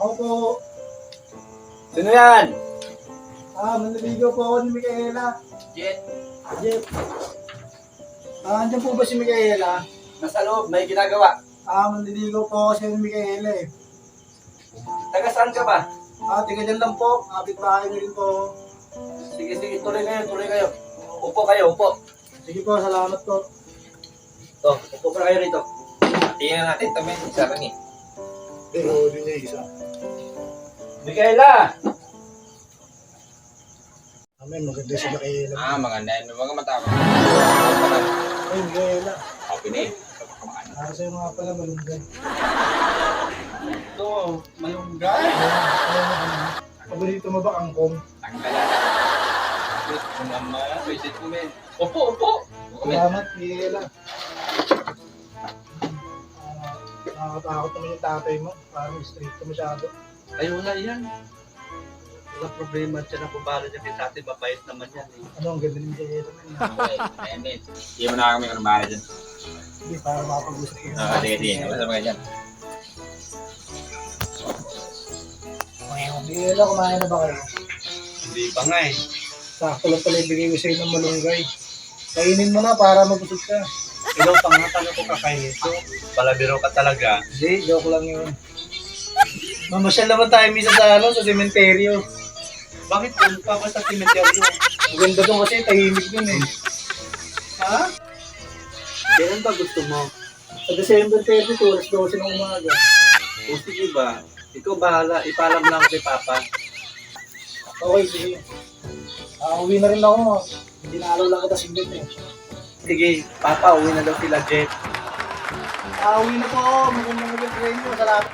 Ako po. Sino yan? Manliligaw po ako ni Micaela. Jet. Jeff. Andyan po ba si Micaela? Nasa loob, may ginagawa. Manliligaw po ako sa ni Micaela eh. Taga saan ka ba? Tiga dyan lang po. Kapit-bahay niyo rin po. Sige, sige, tuloy kayo. Upo kayo, upo. Sige po, salamat po. To, upo pa kayo rito. Tingnan natin, ito may isa rin eh. Oo, din niya isa. Micaela! Maganda si Micaela. Maganda yun. Mga matama. Ay, Micaela. Okay na eh. Para sa'yo nga pala malunggay. Ito, malunggay. Paborito mo ba kangkong? Ang galala. Mama, visit mo men. Upo. Salamat, Micaela. Nakakatakot naman yung tatay mo. Parang straight ka masyado. Ay, wala yan. Wala problema dyan ang kumbala niya kay tatay. Mabait naman yan eh. Ano, ang ganda ni Micaela man. Okay, amen. Hindi mo na kami kung bahala dyan. Hindi, para makapag-gusto kayo. Sige. Basta mga dyan. Micaela, kumain na ba kayo? Hindi pa nga eh. Sakto lang pala ibigay ko sa'yo ng malunggay. Kainin mo na para mabusog ka. Ikaw pangatan ako kakainin ko. Palabiro ka talaga. Hindi, joke lang yun. Mamasyal naman tayo minsan sa sementeryo. Bakit kung pa ka sa cemetery? Ang ganda doon kasi tahimik dun eh. Ha? Kailan ba gusto mo? Sa December 30, alas 12 ng umaga. O sige ba? Ikaw bahala. Ipalam lang kay Papa. Okay, sige. Uwi na rin ako. Hindi na alaw lang kita singit eh. Sige, Papa, uwi na daw sila Jet. Uwi na po ako. Magandang train mo. Salamat.